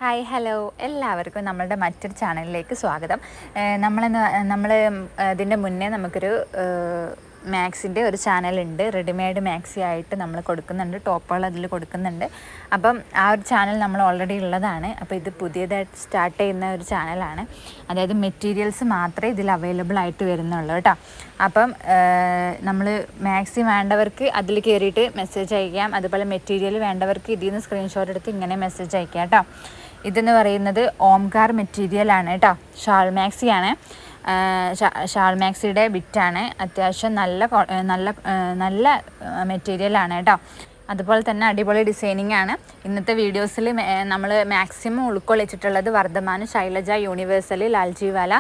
Hi hello എല്ലാവർക്കും നമ്മളുടെ മറ്റൊരു ചാനലിലേക്ക് സ്വാഗതം. നമ്മൾ ഇതിൻ്റെ മുന്നേ നമുക്കൊരു മാക്സിൻ്റെ ഒരു ചാനലുണ്ട്. റെഡിമെയ്ഡ് മാക്സി ആയിട്ട് നമ്മൾ കൊടുക്കുന്നുണ്ട്, ടോപ്പുകൾ അതിൽ കൊടുക്കുന്നുണ്ട്. അപ്പം ആ ഒരു ചാനൽ നമ്മൾ ഓൾറെഡി ഉള്ളതാണ്. അപ്പോൾ ഇത് പുതിയതായിട്ട് സ്റ്റാർട്ട് ചെയ്യുന്ന ഒരു ചാനലാണ്. അതായത് മെറ്റീരിയൽസ് മാത്രമേ ഇതിൽ അവൈലബിൾ ആയിട്ട് വരുന്നുള്ളൂ കേട്ടോ. അപ്പം നമ്മൾ മാക്സി വേണ്ടവർക്ക് അതിൽ കയറിയിട്ട് മെസ്സേജ് അയക്കാം. അതുപോലെ മെറ്റീരിയൽ വേണ്ടവർക്ക് ഇതിൽ നിന്ന് സ്ക്രീൻഷോട്ട് എടുത്ത് ഇങ്ങനെ മെസ്സേജ് അയക്കാം കേട്ടോ. ഇതെന്ന് പറയുന്നത് ഓംകാർ മെറ്റീരിയലാണ് കേട്ടോ. ഷാൾ മാക്സിയാണ്. ഷാൾ മാക്സിയുടെ ബിറ്റാണ്. അത്യാവശ്യം നല്ല മെറ്റീരിയലാണ് കേട്ടോ. അതുപോലെ തന്നെ അടിപൊളി ഡിസൈനിങ് ആണ്. ഇന്നത്തെ വീഡിയോസിൽ നമ്മൾ മാക്സിമം ഉൾക്കൊള്ളിച്ചിട്ടുള്ളത് വർദ്ധമാൻ, ശൈലജ, യൂണിവേഴ്സൽ, ലാൽജിവാല,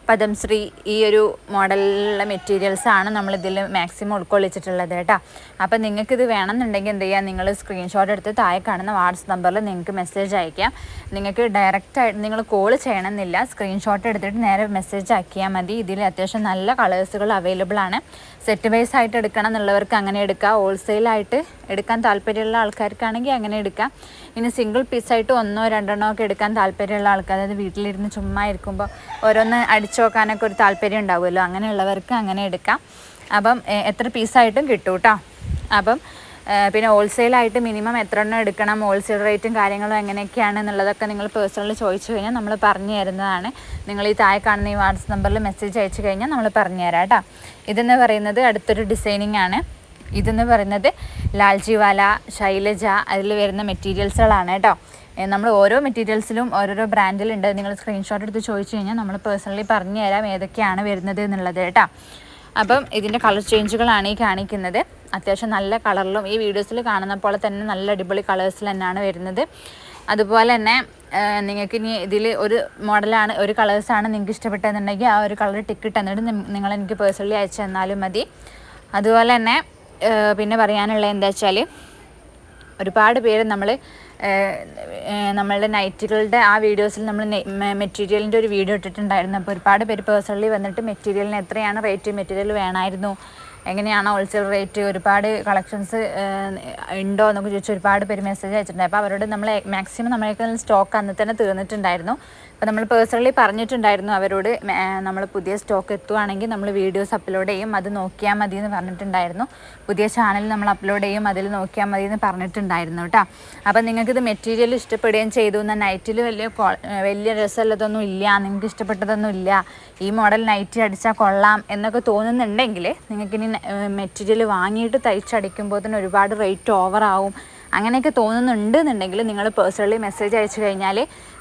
പദംശ്രീ ഈ ഒരു മോഡലിലുള്ള മെറ്റീരിയൽസാണ് നമ്മളിതിൽ മാക്സിമം ഉൾക്കൊള്ളിച്ചിട്ടുള്ളത് കേട്ടോ. അപ്പോൾ നിങ്ങൾക്കിത് വേണമെന്നുണ്ടെങ്കിൽ എന്ത് ചെയ്യുക, നിങ്ങൾ സ്ക്രീൻഷോട്ട് എടുത്ത് താഴെ കാണുന്ന വാട്സപ്പ് നമ്പറിൽ നിങ്ങൾക്ക് മെസ്സേജ് അയക്കാം. നിങ്ങൾക്ക് ഡയറക്റ്റായിട്ട് നിങ്ങൾ കോൾ ചെയ്യണമെന്നില്ല, സ്ക്രീൻഷോട്ട് എടുത്തിട്ട് നേരെ മെസ്സേജ് ആക്കിയാൽ മതി. ഇതിൽ അത്യാവശ്യം നല്ല കളേഴ്സുകൾ അവൈലബിൾ ആണ്. സെറ്റ് വൈസ് ആയിട്ട് എടുക്കണം എന്നുള്ളവർക്ക് അങ്ങനെ എടുക്കാം. ഹോൾസെയിലായിട്ട് എടുക്കാൻ താല്പര്യമുള്ള ആൾക്കാർക്കാണെങ്കിൽ അങ്ങനെ എടുക്കാം. ഇനി സിംഗിൾ പീസായിട്ട് 1-2 ഒക്കെ എടുക്കാൻ താല്പര്യമുള്ള ആൾക്കാർ, അതായത് വീട്ടിലിരുന്ന് ചുമ്മാ ഇരിക്കുമ്പോൾ ഓരോന്ന് അടിച്ചു നോക്കാനൊക്കെ ഒരു താല്പര്യം ഉണ്ടാവുമല്ലോ, അങ്ങനെയുള്ളവർക്ക് അങ്ങനെ എടുക്കാം. അപ്പം എത്ര പീസായിട്ടും കിട്ടും കേട്ടോ. അപ്പം പിന്നെ ഹോൾസെയിലായിട്ട് മിനിമം എത്ര എണ്ണം എടുക്കണം, ഹോൾസെയിൽ റേറ്റും കാര്യങ്ങളും എങ്ങനെയൊക്കെയാണ് എന്നുള്ളതൊക്കെ നിങ്ങൾ പേഴ്സണലി ചോദിച്ചു കഴിഞ്ഞാൽ നമ്മൾ പറഞ്ഞു തരുന്നതാണ്. നിങ്ങൾ ഈ താഴെ കാണുന്ന ഈ വാട്സപ്പ് നമ്പറിൽ മെസ്സേജ് അയച്ചു കഴിഞ്ഞാൽ നമ്മൾ പറഞ്ഞു തരാം കേട്ടോ. ഇതെന്ന് പറയുന്നത് അടുത്തൊരു ഡിസൈനിങ് ആണ്. ഇതെന്ന് പറയുന്നത് ലാൽജിവാല, ശൈലജ അതിൽ വരുന്ന മെറ്റീരിയൽസുകളാണ് കേട്ടോ. നമ്മൾ ഓരോ മെറ്റീരിയൽസിലും ഓരോരോ ബ്രാൻഡിലുണ്ട്. നിങ്ങൾ സ്ക്രീൻഷോട്ട് എടുത്ത് ചോദിച്ചു കഴിഞ്ഞാൽ നമ്മൾ പേഴ്സണലി പറഞ്ഞു തരാം ഏതൊക്കെയാണ് വരുന്നത് എന്നുള്ളത് കേട്ടോ. അപ്പം ഇതിൻ്റെ കളർ ചേഞ്ചുകളാണ് ഈ കാണിക്കുന്നത്. അത്യാവശ്യം നല്ല കളറിലും ഈ വീഡിയോസിൽ കാണുന്ന പോലെ തന്നെ നല്ല അടിപൊളി കളേഴ്സിൽ തന്നെയാണ് വരുന്നത്. അതുപോലെ തന്നെ നിങ്ങൾക്ക് ഇനി ഇതിൽ ഒരു മോഡലാണ്, ഒരു കളേഴ്സാണ് നിങ്ങൾക്ക് ഇഷ്ടപ്പെട്ടതെന്നുണ്ടെങ്കിൽ ആ ഒരു കളർ ടിക്കറ്റ് തന്നിട്ട് നിങ്ങളെനിക്ക് പേഴ്സണലി അയച്ചു തന്നാലും മതി. അതുപോലെ തന്നെ പിന്നെ പറയാനുള്ളത് എന്താ വെച്ചാൽ, ഒരുപാട് പേര് നമ്മളുടെ നൈറ്റുകളുടെ ആ വീഡിയോസിൽ നമ്മൾ മെറ്റീരിയലിൻ്റെ ഒരു വീഡിയോ ഇട്ടിട്ടുണ്ടായിരുന്നു. അപ്പോൾ ഒരുപാട് പേര് പേഴ്സണലി വന്നിട്ട് മെറ്റീരിയലിന് എത്രയാണ് റേറ്റ്, മെറ്റീരിയൽ വേണമായിരുന്നു, എങ്ങനെയാണ് ഹോൾസെയിൽ റേറ്റ്, ഒരുപാട് കളക്ഷൻസ് ഉണ്ടോ എന്നൊക്കെ ചോദിച്ച് ഒരുപാട് പേര് മെസ്സേജ് അയച്ചിട്ടുണ്ടായി. അപ്പോൾ അവരോട് നമ്മൾ മാക്സിമം നമ്മളേക്കാൾ സ്റ്റോക്ക് അന്ന് തന്നെ തീർന്നിട്ടുണ്ടായിരുന്നു. അപ്പോൾ നമ്മൾ പേഴ്സണലി പറഞ്ഞിട്ടുണ്ടായിരുന്നു അവരോട്, നമ്മൾ പുതിയ സ്റ്റോക്ക് എത്തുവാണെങ്കിൽ നമ്മൾ വീഡിയോസ് അപ്ലോഡ് ചെയ്യും, അത് നോക്കിയാൽ മതി എന്ന് പറഞ്ഞിട്ടുണ്ടായിരുന്നു. പുതിയ ചാനൽ നമ്മൾ അപ്ലോഡ് ചെയ്യും, അതിൽ നോക്കിയാൽ മതി എന്ന് പറഞ്ഞിട്ടുണ്ടായിരുന്നു കേട്ടോ. അപ്പോൾ നിങ്ങൾക്കിത് മെറ്റീരിയൽ ഇഷ്ടപ്പെടുകയും ചെയ്തു. എന്നാൽ നൈറ്റിൽ വലിയ രസമുള്ളതൊന്നും ഇല്ല, നിങ്ങൾക്ക് ഇഷ്ടപ്പെട്ടതൊന്നും ഇല്ല, ഈ മോഡൽ നൈറ്റി അടിച്ചാൽ കൊള്ളാം എന്നൊക്കെ തോന്നുന്നുണ്ടെങ്കിൽ നിങ്ങൾക്കിനി മെറ്റീരിയൽ വാങ്ങിയിട്ട് തയ്ച്ചടിക്കുമ്പോൾ തന്നെ ഒരുപാട് റേറ്റ് ഓവറാവും അങ്ങനെയൊക്കെ തോന്നുന്നുണ്ട് എന്നുണ്ടെങ്കിൽ നിങ്ങൾ പേഴ്സണലി മെസ്സേജ് അയച്ചു കഴിഞ്ഞാൽ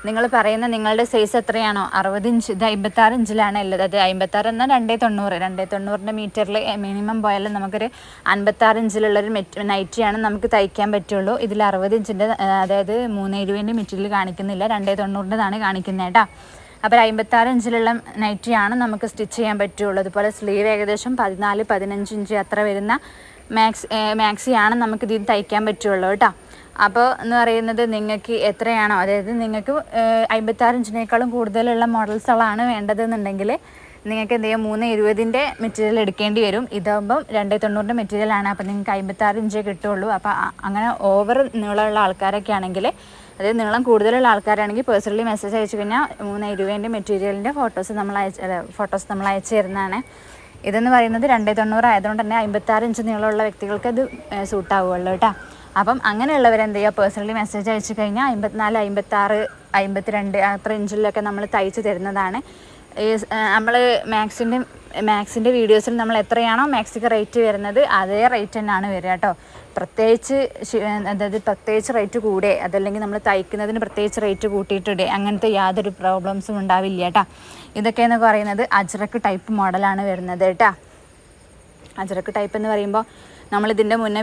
നിങ്ങൾ പറയുന്ന നിങ്ങളുടെ സൈസ് എത്രയാണോ, 60 ഇഞ്ച്, ഇത് 56 ഇഞ്ചിലാണ് ഉള്ളത്. അത് 56 എന്നാൽ 290 മീറ്ററിൽ മിനിമം പോയാലും നമുക്കൊരു 56 ഇഞ്ചിലുള്ളൊരു നൈറ്റിയാണ് നമുക്ക് തയ്ക്കാൻ പറ്റുള്ളൂ. ഇതിൽ 60 ഇഞ്ചിൻ്റെ അതായത് 370 മെറ്റീരിയൽ കാണിക്കുന്നില്ല, 290 കാണിക്കുന്നത് കേട്ടോ. അപ്പോൾ 56 ഇഞ്ചിലുള്ള നൈറ്റിയാണ് നമുക്ക് സ്റ്റിച്ച് ചെയ്യാൻ പറ്റുള്ളൂ. അതുപോലെ സ്ലീവ് ഏകദേശം 14-15 ഇഞ്ച് അത്ര വരുന്ന മാക്സിയാണ് നമുക്ക് ഇതിൽ തയ്ക്കാൻ പറ്റുള്ളൂ കേട്ടോ. അപ്പോൾ എന്ന് പറയുന്നത് നിങ്ങൾക്ക് എത്രയാണോ, അതായത് നിങ്ങൾക്ക് 56 ഇഞ്ചിനേക്കാളും കൂടുതലുള്ള മോഡൽസുകളാണ് വേണ്ടതെന്നുണ്ടെങ്കിൽ നിങ്ങൾക്ക് എന്ത് ചെയ്യാം, 370 മെറ്റീരിയൽ എടുക്കേണ്ടി വരും. ഇതാകുമ്പം 290 മെറ്റീരിയലാണ്. അപ്പോൾ നിങ്ങൾക്ക് 56 ഇഞ്ചേ കിട്ടുള്ളൂ. അപ്പോൾ അങ്ങനെ ഓവർ നീളമുള്ള ആൾക്കാരൊക്കെ ആണെങ്കിൽ, അതായത് നീളം കൂടുതലുള്ള ആൾക്കാരാണെങ്കിൽ പേഴ്സണലി മെസ്സേജ് അയച്ചു കഴിഞ്ഞാൽ 370 മെറ്റീരിയലിൻ്റെ ഫോട്ടോസ് നമ്മൾ അയച്ചു തരുന്നതാണ്. ഇതെന്ന് പറയുന്നത് 290 ആയതുകൊണ്ട് തന്നെ 56 ഇഞ്ച് നീളമുള്ള വ്യക്തികൾക്ക് അത് സൂട്ടാവുള്ളൂ കേട്ടോ. അപ്പം അങ്ങനെയുള്ളവരെന്ത് ചെയ്യുക, പേഴ്സണലി മെസ്സേജ് അയച്ചു കഴിഞ്ഞാൽ 54, 56, 52 അത്ര ഇഞ്ചിലൊക്കെ നമ്മൾ തയ്ച്ച് തരുന്നതാണ്. ഈ നമ്മൾ മാക്സിൻ്റെ വീഡിയോസിൽ നമ്മൾ എത്രയാണോ മാക്സിക്ക് റേറ്റ് വരുന്നത് അതേ റേറ്റ് തന്നെയാണ് വരിക കേട്ടോ. പ്രത്യേകിച്ച് റേറ്റ് കൂടെ അതല്ലെങ്കിൽ നമ്മൾ തയ്ക്കുന്നതിന് പ്രത്യേകിച്ച് റേറ്റ് കൂട്ടിയിട്ടിടെ അങ്ങനത്തെ യാതൊരു പ്രോബ്ലംസും ഉണ്ടാവില്ല കേട്ടോ. ഇതൊക്കെയെന്ന് പറയുന്നത് അജ്രക്ക് ടൈപ്പ് മോഡലാണ് വരുന്നത് കേട്ടോ. അജ്രക്ക് ടൈപ്പ് എന്ന് പറയുമ്പോൾ നമ്മളിതിൻ്റെ മുന്നേ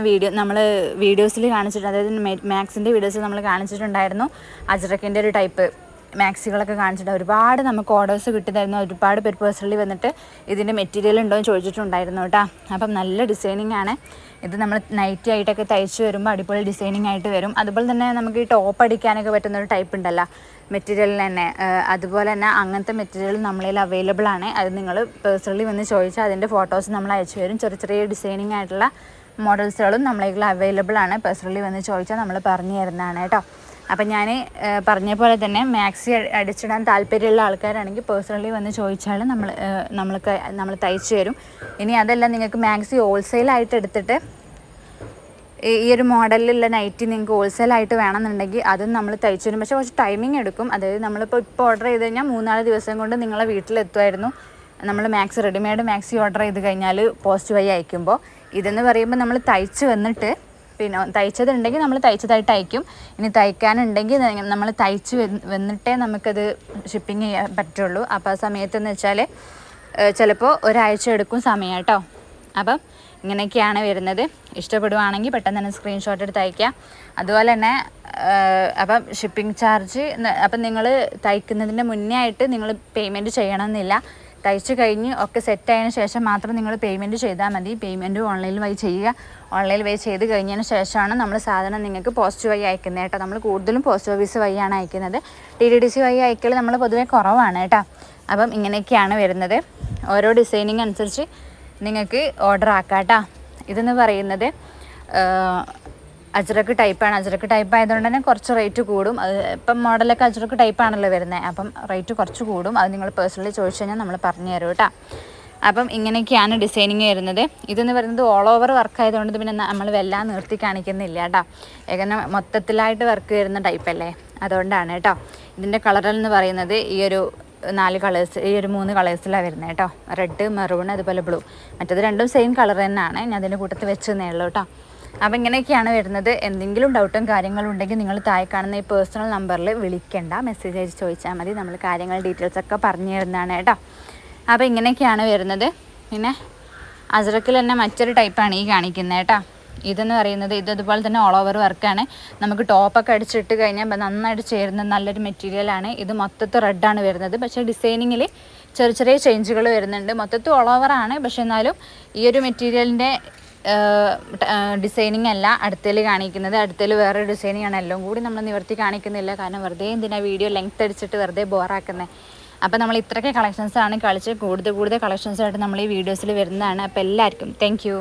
വീഡിയോസിൽ കാണിച്ചിട്ടുണ്ട്, അതായത് മാക്സിൻ്റെ വീഡിയോസിൽ നമ്മൾ കാണിച്ചിട്ടുണ്ടായിരുന്നു അജ്രക്കിൻ്റെ ഒരു ടൈപ്പ് മാക്സികളൊക്കെ കാണിച്ചിട്ട് ഒരുപാട് നമുക്ക് ഓർഡേഴ്സ് കിട്ടിയതായിരുന്നു. ഒരുപാട് പേര് പേഴ്സണലി വന്നിട്ട് ഇതിൻ്റെ മെറ്റീരിയൽ ഉണ്ടോ എന്ന് ചോദിച്ചിട്ടുണ്ടായിരുന്നു കേട്ടോ. അപ്പം നല്ല ഡിസൈനിങ് ആണ് ഇത്. നമ്മൾ നൈറ്റി ആയിട്ടൊക്കെ തയ്ച്ച് വരുമ്പോൾ അടിപൊളി ഡിസൈനിങ് ആയിട്ട് വരും. അതുപോലെ തന്നെ നമുക്ക് ഈ ടോപ്പ് അടിക്കാനൊക്കെ പറ്റുന്നൊരു ടൈപ്പ് ഉണ്ടല്ലോ മെറ്റീരിയലിന് തന്നെ, അതുപോലെ തന്നെ അങ്ങനത്തെ മെറ്റീരിയൽ നമ്മളിൽ അവൈലബിൾ ആണ്. അത് നിങ്ങൾ പേഴ്സണലി വന്ന് ചോദിച്ചാൽ അതിൻ്റെ ഫോട്ടോസ് നമ്മൾ അയച്ചു തരും. ചെറിയ ഡിസൈനിങ് ആയിട്ടുള്ള മോഡൽസുകളും നമ്മളേക്കുള്ള അവൈലബിൾ ആണ്. പേഴ്സണലി വന്ന് ചോദിച്ചാൽ നമ്മൾ പറഞ്ഞു തരുന്നതാണ് കേട്ടോ. അപ്പം ഞാൻ പറഞ്ഞ പോലെ തന്നെ മാക്സി അടിച്ചിടാൻ താല്പര്യമുള്ള ആൾക്കാരാണെങ്കിൽ പേഴ്സണലി വന്ന് ചോദിച്ചാൽ നമ്മൾ തയ്ച്ചു തരും. ഇനി അതല്ല നിങ്ങൾക്ക് മാക്സി ഹോൾസെയിലായിട്ട് എടുത്തിട്ട് ഈ ഒരു മോഡലിലുള്ള നൈറ്റി നിങ്ങൾക്ക് ഹോൾസെയിലായിട്ട് വേണമെന്നുണ്ടെങ്കിൽ അതും നമ്മൾ തയ്ച്ചു തരും. പക്ഷേ കുറച്ച് ടൈമിംഗ് എടുക്കും. അതായത് നമ്മളിപ്പോൾ ഓർഡർ ചെയ്ത് കഴിഞ്ഞാൽ 3-4 ദിവസം കൊണ്ട് നിങ്ങളെ വീട്ടിലെത്തുമായിരുന്നു. നമ്മൾ റെഡിമെയ്ഡ് മാക്സി ഓർഡർ ചെയ്ത് കഴിഞ്ഞാൽ പോസ്റ്റ് വഴി അയക്കുമ്പോൾ. ഇതെന്ന് പറയുമ്പോൾ നമ്മൾ തയ്ച്ച് വന്നിട്ട് പിന്നെ തയ്ച്ചതുണ്ടെങ്കിൽ നമ്മൾ തയ്ച്ചതായിട്ട് അയക്കും. ഇനി തയ്ക്കാനുണ്ടെങ്കിൽ നമ്മൾ തയ്ച്ച് വന്നിട്ടേ നമുക്കത് ഷിപ്പിങ് ചെയ്യാൻ പറ്റുള്ളൂ. അപ്പോൾ ആ സമയത്തെന്ന് വെച്ചാൽ ചിലപ്പോൾ ഒരാഴ്ച എടുക്കും സമയം കേട്ടോ. അപ്പം ഇങ്ങനെയൊക്കെയാണ് വരുന്നത്. ഇഷ്ടപ്പെടുവാണെങ്കിൽ പെട്ടെന്ന് തന്നെ സ്ക്രീൻഷോട്ട് എടുത്ത് അയയ്ക്കുക. അതുപോലെ തന്നെ അപ്പം ഷിപ്പിംഗ് ചാർജ് അപ്പം നിങ്ങൾ തയ്ക്കുന്നതിൻ്റെ മുന്നേ ആയിട്ട് നിങ്ങൾ പേയ്മെൻറ്റ് ചെയ്യണമെന്നില്ല. തയ്ച്ച് കഴിഞ്ഞ് ഒക്കെ സെറ്റായതിനു ശേഷം മാത്രം നിങ്ങൾ പേയ്മെൻറ്റ് ചെയ്താൽ മതി. പേയ്മെൻറ്റ് ഓൺലൈൻ വഴി ചെയ്യുക. ഓൺലൈൻ വഴി ചെയ്ത് കഴിഞ്ഞതിന് ശേഷമാണ് നമ്മൾ സാധനം നിങ്ങൾക്ക് പോസ്റ്റ് വഴി അയക്കുന്നത് കേട്ടോ. നമ്മൾ കൂടുതലും പോസ്റ്റ് ഓഫീസ് വഴിയാണ് അയക്കുന്നത്. TDDC വഴി അയക്കൽ നമ്മൾ പൊതുവേ കുറവാണ് കേട്ടോ. അപ്പം ഇങ്ങനെയൊക്കെയാണ് വരുന്നത്. ഓരോ ഡിസൈനിങ് അനുസരിച്ച് നിങ്ങൾക്ക് ഓർഡർ ആക്കാം കേട്ടോ. ഇതെന്ന് പറയുന്നത് അജ്രക്ക് ടൈപ്പാണ്. അജ്രക്ക് ടൈപ്പ് ആയതുകൊണ്ട് തന്നെ കുറച്ച് റേറ്റ് കൂടും. അത് ഇപ്പം മോഡലൊക്കെ അജ്രക്ക് ടൈപ്പാണല്ലോ വരുന്നത്. അപ്പം റേറ്റ് കുറച്ച് കൂടും. അത് നിങ്ങൾ പേഴ്സണലി ചോദിച്ചു കഴിഞ്ഞാൽ നമ്മൾ പറഞ്ഞു തരും കേട്ടോ. അപ്പം ഇങ്ങനെയൊക്കെയാണ് ഡിസൈനിങ് വരുന്നത്. ഇതെന്ന് പറയുന്നത് ഓൾ ഓവർ വർക്ക് ആയതുകൊണ്ട് പിന്നെ നമ്മൾ വല്ലാതെ നിർത്തി കാണിക്കുന്നില്ല കേട്ടോ. ഏകദേശം മൊത്തത്തിലായിട്ട് വർക്ക് വരുന്ന ടൈപ്പല്ലേ, അതുകൊണ്ടാണ് കേട്ടോ. ഇതിൻ്റെ കളറെന്ന് പറയുന്നത് ഈ ഒരു 4 കളേഴ്സ്, ഈ ഒരു 3 കളേഴ്സിലാണ് വരുന്നത് കേട്ടോ. റെഡ്, മെറൂൺ, അതുപോലെ ബ്ലൂ. മറ്റത് രണ്ടും സെയിം കളർ തന്നെയാണ്. ഞാൻ അതിൻ്റെ കൂട്ടത്തിൽ വെച്ചെന്നേ ഉള്ളൂ കേട്ടോ. അപ്പോൾ ഇങ്ങനെയൊക്കെയാണ് വരുന്നത്. എന്തെങ്കിലും ഡൗട്ടും കാര്യങ്ങളും ഉണ്ടെങ്കിൽ നിങ്ങൾ താഴെ കാണുന്ന ഈ പേഴ്സണൽ നമ്പറിൽ വിളിക്കേണ്ട, മെസ്സേജ് അയച്ച് ചോദിച്ചാൽ മതി. നമ്മൾ കാര്യങ്ങൾ ഡീറ്റെയിൽസൊക്കെ പറഞ്ഞു തരുന്നതാണ് കേട്ടോ. അപ്പോൾ ഇങ്ങനെയൊക്കെയാണ് വരുന്നത്. പിന്നെ അജ്രക്കിൽ തന്നെ മറ്റൊരു ടൈപ്പാണ് ഈ കാണിക്കുന്നത് കേട്ടോ. ഇതെന്ന് പറയുന്നത് ഇതുപോലെ തന്നെ ഓൾ ഓവർ വർക്കാണ്. നമുക്ക് ടോപ്പൊക്കെ അടിച്ചിട്ട് കഴിഞ്ഞാൽ നന്നായിട്ട് ചേരുന്ന നല്ലൊരു മെറ്റീരിയലാണ്. ഇത് മൊത്തത്തിൽ റെഡാണ് വരുന്നത്. പക്ഷേ ഡിസൈനിങ്ങിൽ ചെറിയ ചേഞ്ചുകൾ വരുന്നുണ്ട്. മൊത്തത്തിൽ ഓൾ ഓവറാണ്. പക്ഷേ എന്നാലും ഈ ഒരു മെറ്റീരിയലിൻ്റെ ഡിസൈനിങ് അല്ല അടുത്തതിൽ കാണിക്കുന്നത്. അടുത്തതിൽ വേറെ ഡിസൈനിങ് ആണ്. എല്ലാം കൂടി നമ്മൾ നിവർത്തി കാണിക്കുന്നില്ല. കാരണം വെറുതെ എന്തിനാ വീഡിയോ ലെങ്ത് അടിച്ചിട്ട് വെറുതെ ബോറാക്കുന്നത്. അപ്പോൾ നമ്മൾ ഇത്രയൊക്കെ കളക്ഷൻസാണ് കൂടുതൽ കളക്ഷൻസായിട്ട് നമ്മൾ ഈ വീഡിയോസിൽ വരുന്നതാണ്. അപ്പോൾ എല്ലാവർക്കും താങ്ക് യു.